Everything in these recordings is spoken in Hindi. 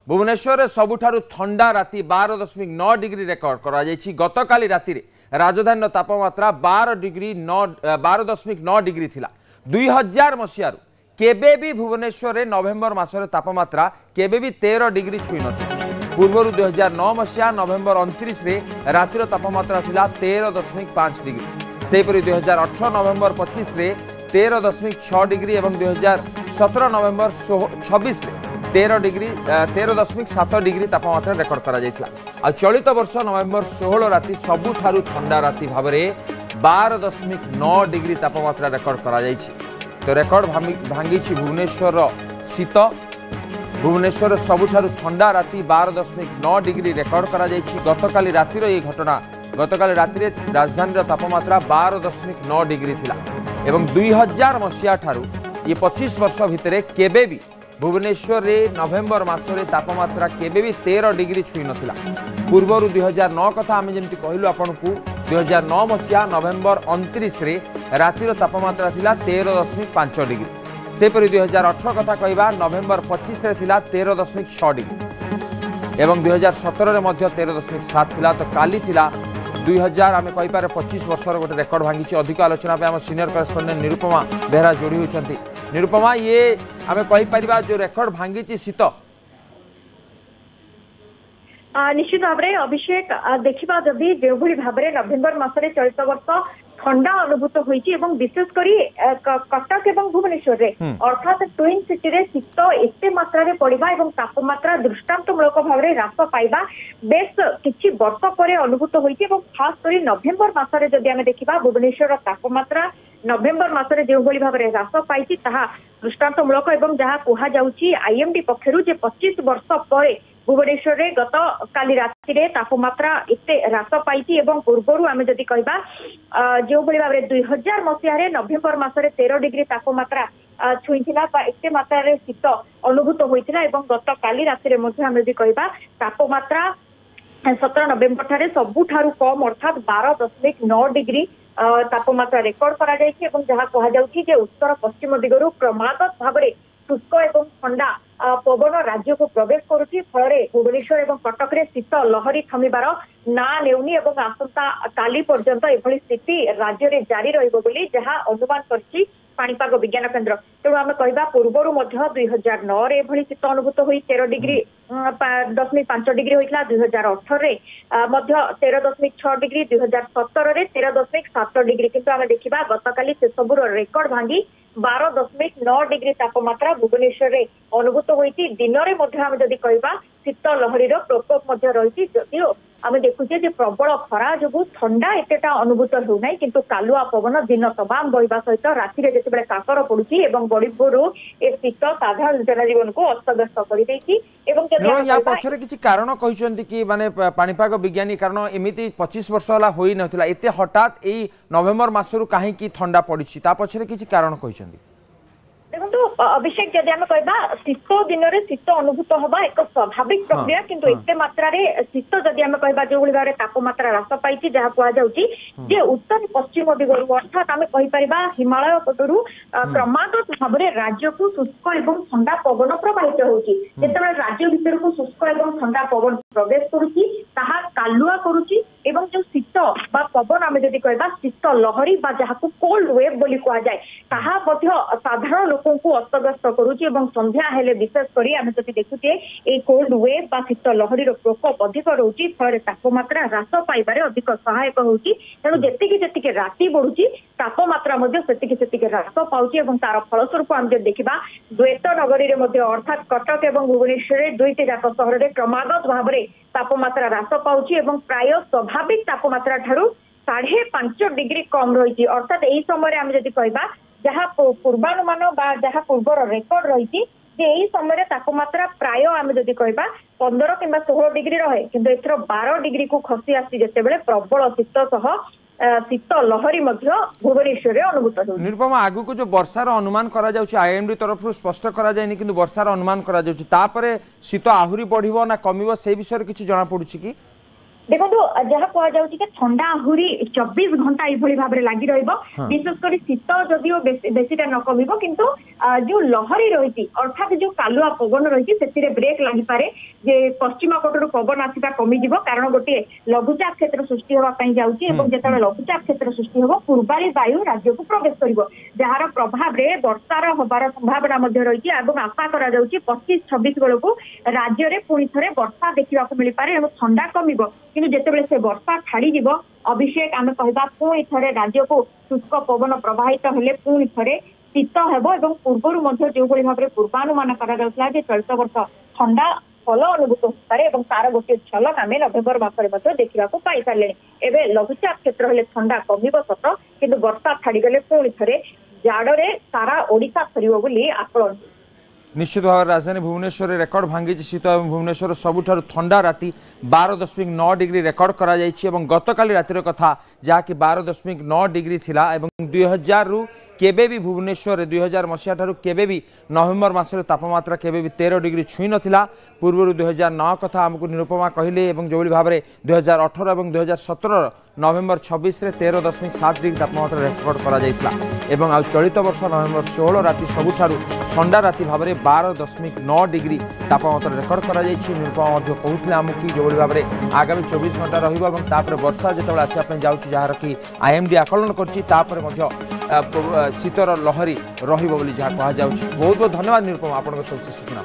भुवनेश्वर में सबुठारु ठंडा राति 12.9 डिग्री रेकर्ड करा गतकाली राति राजधानी तापमात्रा 12.9 डिग्री थिला। 2000 मसीहारू केबे भी भुवनेश्वर में नवेम्बर मासरे तापमात्रा केबे भी 13 डिग्री छुई नथिला। पूर्व 2009 मसीहा नवेम्बर 29 रे रातिर तापमात्रा थिला 13.5 डिग्री। सेपरी 2018 नवेम्बर 25 रे 13.6 डिग्री और 2017 नवेम्बर 26 रे 13.7 डिग्री तापमात्रा रेकर्ड करा जायतिला। आ चलित वर्ष नवेम्बर 16 राति सबुठारु ठंडा राति भाव में 12.9 डिग्री तापमात्रा रेकर्ड करा जायछि। तो रेकर्ड भांगी भुवनेश्वर शीत। भुवनेश्वर सबुठारु ठंडा राति 12.9 डिग्री रेकर्ड करा जायछि। गतकाली रातिर ये घटना गतकाली राति राजधानी तापमात्रा 12.9 डिग्री थिला एवं 2000 मसीहा ठारू ये 25 वर्ष भितर केबे भी भुवनेश्वर रे नवेम्बर मासरे तापमात्रा केबे भी 13 डिग्री छुई नथिला। पूर्व 2009 कथा आम जमी कहलु आपन को 2009 मसीहा नवेम्बर 29 रे रातिर तापमात्रा थिला 13.5 डिग्री। सेपरी 2018 कथा कहबा नवेम्बर 25 रे थिला 13.6 डिग्री एवं 2017 रे मध्य 13.7 थिला। तो काली थिला 2000 आम कहीपर 25 वर्षर गोटे रेकर्ड भांगी। अधिक आलोचना पे आम सीनियर करेस्पोंडेंट निरुपमा बेहरा जोड़ी होती। निरुपमा ये आम कहीपर जो रेकर्ड भांगी शीत निश्चित भाव में अभिषेक देखा जदि जो भाव में नवेम्बर मसरे चलित वर्ष ठंडा अनुभूत होती विशेषकर कटक और भुवनेश्वर में अर्थात ट्विन सिटी रे शीत एते मात्रा रे पड़िबा एवं तापमात्रा दृष्टांतमूलक भाव में ह्रास पाइबा बेस किछि वर्ष पर अनुभूत होती। खास कर नवेम्बर मसरे जदि आमे देखिबा भुवनेश्वर तापमात्रा नवेम्बर मसरे जो भाव में ह्रास पाई दृष्टांतमूलक एवं जहाँ कहा जाउछि आईएमडी पक्षरु जे 25 वर्ष पर भुवनेश्वर में गत काली राति तापमात्रा एते ह्रास पाई। पूर्वर आम जदि कहबा जो भाव में 2000 मसीह नवेम्बर मसरे 13 डिग्री तापमात्रा छुईला एते मात्रा शीत अनुभूत होता। गत काली राति आम जदि कहबा तापमात्रा 17 नवेम्बर ठारे सबुठारु कम अर्थात 12.9 डिग्री तापमात्रा रेकर्ड करा जायछि। जहाँ कहा जाउछि जे उत्तर पश्चिम दिगरु क्रमागत भाव में शुष्क एवं ठंडा पवन राज्य को प्रवेश करुच्ची। फल भुवनेश्वर और कटक रे शीत लहरी थमिबार ना नेउनी एवं आसंता काली पर्यंत एभली स्थिति राज्य में जारी रहिबो बोली जहाँ अनुमान करछि पाणीपाग विज्ञान केन्द्र। तेणु आम कहबा पूर्वर 2009 रे एभली शीत अनुभूत होई 13 डिग्री 5 डिग्री होइतला। 2018 रे मध्य 13.6 डिग्री 2017 रे 13.7 डिग्री। किंतु आम देखिबा गतकाली से सबुर रेकर्ड भांगी 12.9 डिग्री तापमात्रा भुवनेश्वर में अनुभूत होती। दिन में आम जदि कहबा शीत लहरी प्रकोप रही जदिव आम देखुचे जे प्रबल खरा जो ठंडा एतेटा अनुभूत होना किंतु कालुआ पवन दिन तमाम बहिबा सहित राति जिते काकर पड़ुची एवं बड़ीपुर ए शीत साधारण जनजीवन को अस्तव्यस्त कर किसी कारण कहते कि माने पाणीपाग विज्ञानी कारण एमती 25 वर्ष है हो नाला एत हठात यही नवेम्बर मसरू कहीं ठंडा पड़ी पछरे किसी कारण कहते देखो अभिषेक जदि आम कहबा शीत दिन में शीत अनुभूत हवा एक स्वाभाविक प्रक्रिया किंतु एते मात्रा शीत जदि आम कहबा जो भाव में तापमात्रा ह्रास पाई जहाँ कहुचे उत्तर पश्चिम दिगरु अर्थात आम कहीपर हिमालय पटरू क्रमागत भाव में राज्य को शुष्क एवं ठंडा पवन प्रवाहित होती। जिते राज्य भीतर को शुष्क एवं ठंडा पवन प्रवेश करुच्ची ताहा कालुआ करुच्ची एवं जो शीत बा पवन आम जदि कहबा शीत लहरी बा जहाँ कोल्ड वेव बोली कहा जाए ताहा साधारण लोकों को अस्तव्यस्त करुच्ची। संध्या हेले विशेषकर आम जदि देखुचे ये कोल्ड वेव बा शीत लहरी प्रकोप अधिक रोचे फल तापमात्रा ह्रास पाइबारे अधिक सहायक होती। तेणु जी राति बढ़ुची तापमात्रा ह्रास पाउची तार फलस्वरूप आम जब देखा द्वैत नगरी अर्थात कटक और भुवनेश्वर दुईटी जाक सहर में क्रमागत भाव में तापमात्रा ह्रास पाउची प्राय स्वाभाविक तापमात्रा ठारू 5.5 डिग्री कम रही। अर्थात यही समय आम जदि कहबा जहाँ पूर्वानुमान जहाँ पूर्वर रेकर्ड रही यही समय तापमात्रा प्राय आम जदि कहबा 15 कि 16 डिग्री रहे किंतु एथर 12 डिग्री को खसी आसी जेतेबेले प्रबल शीत सह शीत लहरी भुवनेश्वर अनुभूत हो। निरुपमा आगु को जो वर्षार अनुमान करा जाउछि आईएमडी तरफ स्पष्ट करा जायनि किंतु वर्षार अनुमान करा जाउछि तापरे शीत आहुरी बढ़िबो ना कमिबो से विषय किछि जणा पडुछि कि देखो जहाँ कहुचे ठंडा आहुरी 24 घंटा ये भाव में लगी विशेषकर शीत जदिव बेसीटा न कम किंतु जो लहरी रही अर्थात जो कालुआ पवन रही से ब्रेक लगी पारे जे पश्चिम पटू पवन आसवा कमिज कारण गोटे लघुचाप क्षेत्र सृष्टि होगापी जाऊँगी जो लघुचाप क्षेत्र सृष्टि हम पूर्वाली वायु राज्य को प्रवेश कर जार प्रभाव में वर्षार हबार संभावना रही आशा कर 25-26 बेलू राज्य में पुणी थे वर्षा देखा मिल पारे ठंडा कमिब कि जिते से वर्षा छाड़ी अभिषेक आम कहवा पुणी थे राज्य को शुष्क पवन प्रवाहित हेले पुणी थे शीत हेब पूर्वर जो भाव में पूर्वानुमान कर चलित वर्ष ठंडा फल अनुभूत हो पारे तार गोटे झलक आम नवेम्बर मसरे देखा पाई सारे एवं लघुचाप क्षेत्र हेले ठंडा कमिब सत कि वर्षा छाड़ीगले पुणी थे जाड़े सारा ओडिशा फर आकलन निश्चित भाव राजधानी भुवनेश्वर रेकर्ड भांगी शीत और भुवनेश्वर सबुठारु ठंडा राति 12.9 डिग्री रेकर्ड करा जायछि एवं गतकाली रातिर कथा जहाँकि 12.9 डिग्री थिला एवं 2000 रु केबे भी भुवनेश्वर 2000 मसीहा ठारु केबे भी नवेम्बर मासरे तापमात्रा केबे भी 13 डिग्री छुई नथिला पूर्व 2009 कथा आमको निरुपमा कहले एवं जो भाव में 2018 और 2017 नवेम्बर 26 रे 13.7 डिग्री तापमात्रा रेकर्ड करा जायतिला एवं आ चलित वर्ष नवेम्बर 16 राति सबुठारु ठंडा राति भाव में 12.9 डिग्री तापमात्रा रेकर्ड करा जायछि निरुपमा कहते आमको जो भाव में आगामी 24 घंटा रही वर्षा जो आसापी जाऊँगी जार कि आईएमडी आकलन कर शीतर लहरी रही जहाँ कहुँ बहुत बहुत धन्यवाद निरुपमा आपन सब सूचना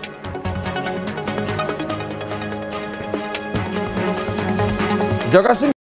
जगत सिंह।